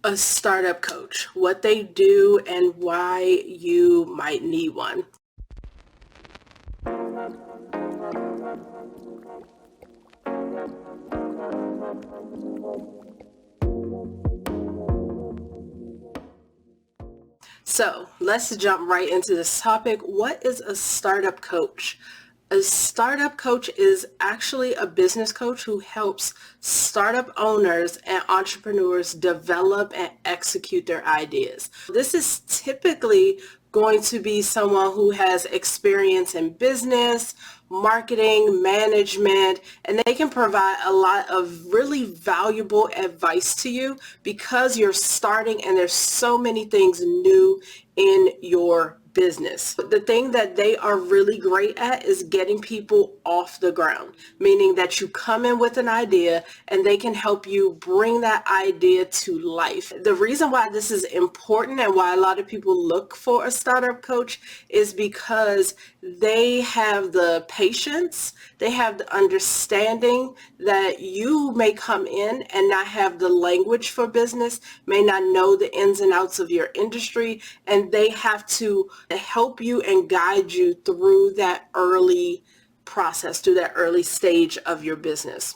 A startup coach, what they do and why you might need one. So let's jump right into this topic. What is a startup coach? A startup coach is actually a business coach who helps startup owners and entrepreneurs develop and execute their ideas. This is typically going to be someone who has experience in business, marketing, management, and they can provide a lot of really valuable advice to you because you're starting and there's so many things new in your business. The thing that they are really great at is getting people off the ground, meaning that you come in with an idea and they can help you bring that idea to life. The reason why this is important and why a lot of people look for a startup coach is because they have the patience, they have the understanding that you may come in and not have the language for business, may not know the ins and outs of your industry, and they have to help you and guide you through that early process, through that early stage of your business.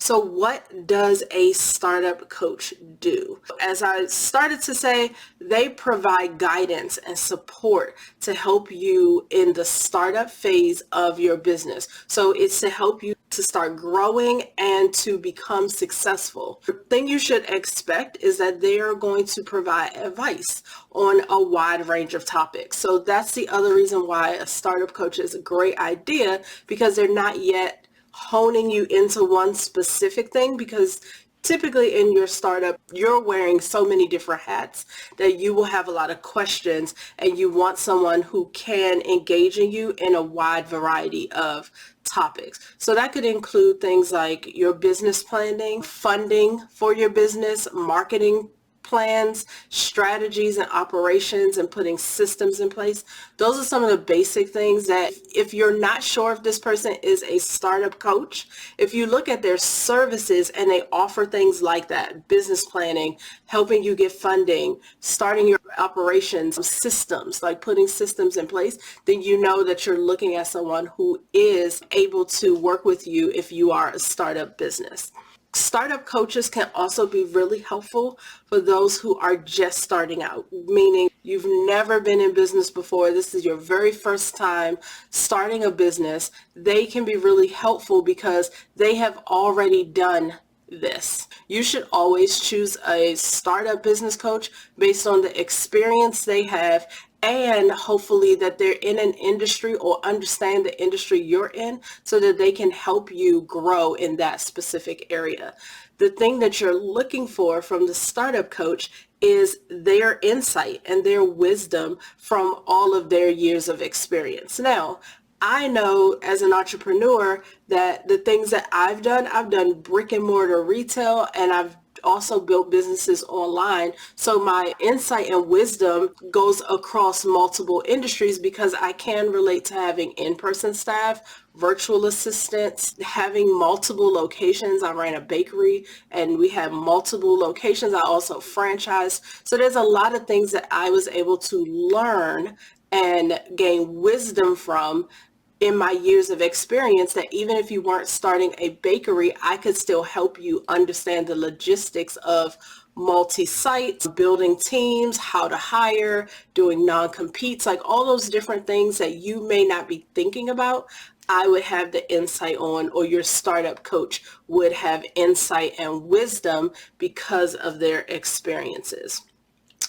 So what does a startup coach do? As I started to say, they provide guidance and support to help you in the startup phase of your business. So it's to help you to start growing and to become successful. The thing you should expect is that they are going to provide advice on a wide range of topics. So that's the other reason why a startup coach is a great idea, because they're not yet honing you into one specific thing, because typically in your startup, you're wearing so many different hats that you will have a lot of questions, and you want someone who can engage in you in a wide variety of topics. So that could include things like your business planning, funding for your business, marketing plans, strategies and operations, and putting systems in place. Those are some of the basic things that if you're not sure if this person is a startup coach, if you look at their services and they offer things like that, business planning, helping you get funding, starting your operations, systems, like putting systems in place, then you know that you're looking at someone who is able to work with you if you are a startup business. Startup coaches can also be really helpful for those who are just starting out, meaning you've never been in business before. This is your very first time starting a business. They can be really helpful because they have already done this. You should always choose a startup business coach based on the experience they have, and hopefully that they're in an industry or understand the industry you're in so that they can help you grow in that specific area. The thing that you're looking for from the startup coach is their insight and their wisdom from all of their years of experience. Now, I know as an entrepreneur that the things that I've done brick and mortar retail, and I've also built businesses online. So my insight and wisdom goes across multiple industries because I can relate to having in-person staff, virtual assistants, having multiple locations. I ran a bakery and we had multiple locations. I also franchised. So there's a lot of things that I was able to learn and gain wisdom from in my years of experience, that even if you weren't starting a bakery, I could still help you understand the logistics of multi-sites, building teams, how to hire, doing non-competes, like all those different things that you may not be thinking about. I would have the insight on, or your startup coach would have insight and wisdom because of their experiences.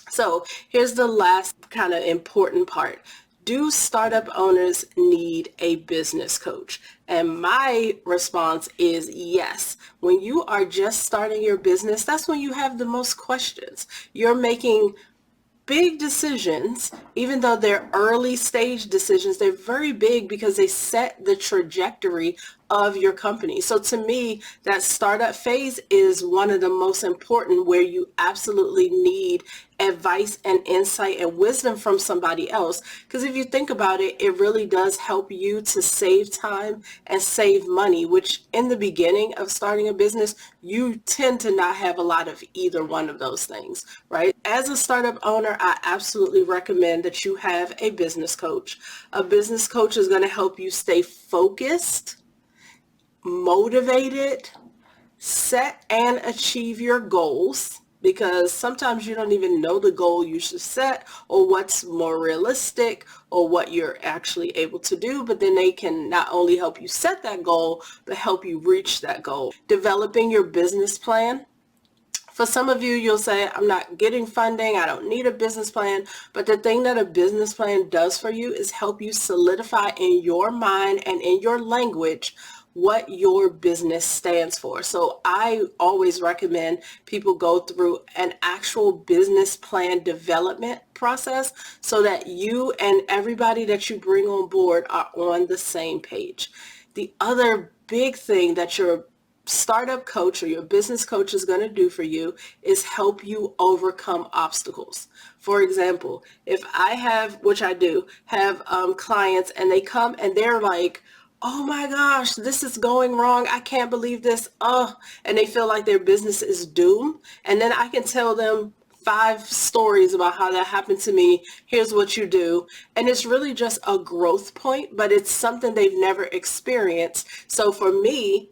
So here's the last kind of important part. Do startup owners need a business coach? And my response is yes. When you are just starting your business, that's when you have the most questions. You're making big decisions. Even though they're early stage decisions, they're very big because they set the trajectory of your company. So to me, that startup phase is one of the most important, where you absolutely need advice and insight and wisdom from somebody else. Because if you think about it, it really does help you to save time and save money, which in the beginning of starting a business, you tend to not have a lot of either one of those things, right? As a startup owner, I absolutely recommend that you have a business coach. A business coach is going to help you stay focused, motivated, set and achieve your goals, because sometimes you don't even know the goal you should set or what's more realistic or what you're actually able to do. But then they can not only help you set that goal, but help you reach that goal. Developing your business plan. For some of you, you'll say, I'm not getting funding, I don't need a business plan. But the thing that a business plan does for you is help you solidify in your mind and in your language what your business stands for. So I always recommend people go through an actual business plan development process so that you and everybody that you bring on board are on the same page. The other big thing that your startup coach or your business coach is going to do for you is help you overcome obstacles. For example, if I have, which I do, have clients and they come and they're like, oh my gosh, this is going wrong, I can't believe this, and they feel like their business is doomed. And then I can tell them 5 stories about how that happened to me. Here's what you do. And it's really just a growth point, but it's something they've never experienced. So for me,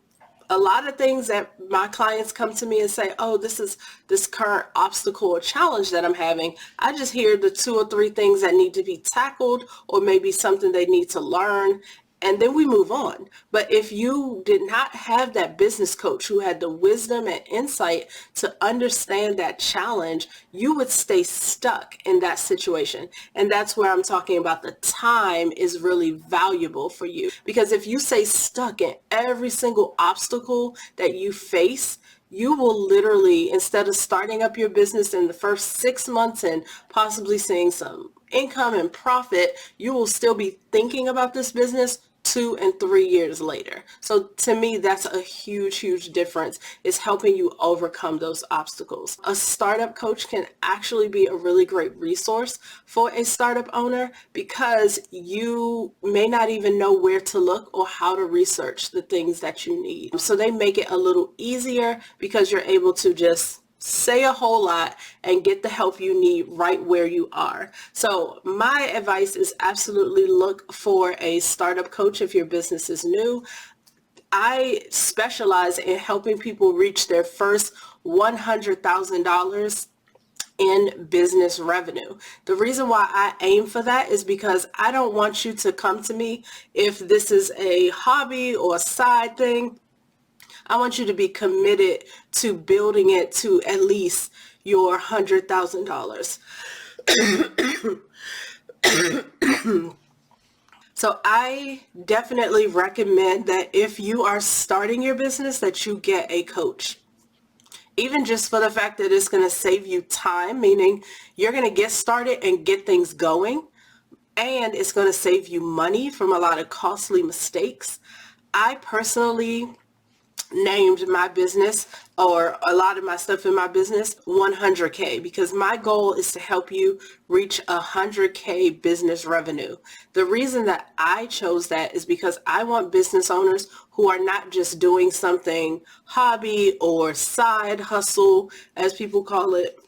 a lot of things that my clients come to me and say, oh, this is this current obstacle or challenge that I'm having. I just hear the 2 or 3 things that need to be tackled, or maybe something they need to learn, and then we move on. But if you did not have that business coach who had the wisdom and insight to understand that challenge, you would stay stuck in that situation. And that's where I'm talking about the time is really valuable for you. Because if you stay stuck in every single obstacle that you face, you will literally, instead of starting up your business in the first 6 months and possibly seeing some income and profit, you will still be thinking about this business 2 and 3 years later. So to me, that's a huge, huge difference, is helping you overcome those obstacles. A startup coach can actually be a really great resource for a startup owner, because you may not even know where to look or how to research the things that you need. So they make it a little easier because you're able to just say a whole lot and get the help you need right where you are. So my advice is absolutely look for a startup coach if your business is new. I specialize in helping people reach their first $100,000 in business revenue. The reason why I aim for that is because I don't want you to come to me if this is a hobby or a side thing. I want you to be committed to building it to at least your $100,000. So I definitely recommend that if you are starting your business, that you get a coach. Even just for the fact that it's going to save you time, meaning you're going to get started and get things going, and it's going to save you money from a lot of costly mistakes. I personally named my business, or a lot of my stuff in my business, 100K, because my goal is to help you reach 100K business revenue. The reason that I chose that is because I want business owners who are not just doing something hobby or side hustle, as people call it.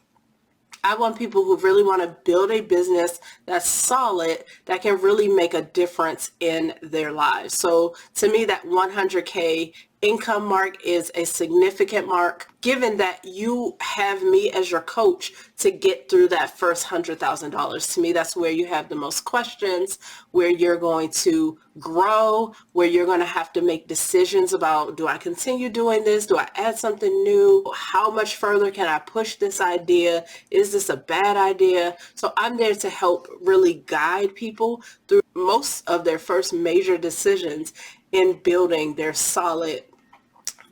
I want people who really want to build a business that's solid, that can really make a difference in their lives. So to me, that 100K income mark is a significant mark, given that you have me as your coach to get through that first $100,000. To me, that's where you have the most questions, where you're going to grow, where you're going to have to make decisions about, do I continue doing this? Do I add something new? How much further can I push this idea? Is this a bad idea? So I'm there to help really guide people through most of their first major decisions in building their solid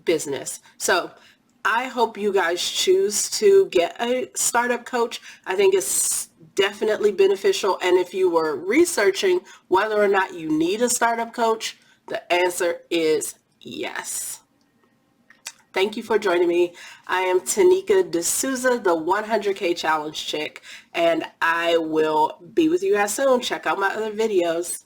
business. So I hope you guys choose to get a startup coach. I think it's definitely beneficial. And if you were researching whether or not you need a startup coach, the answer is yes. Thank you for joining me. I am Tanika D'Souza, the 100K Challenge Chick, and I will be with you guys soon. Check out my other videos.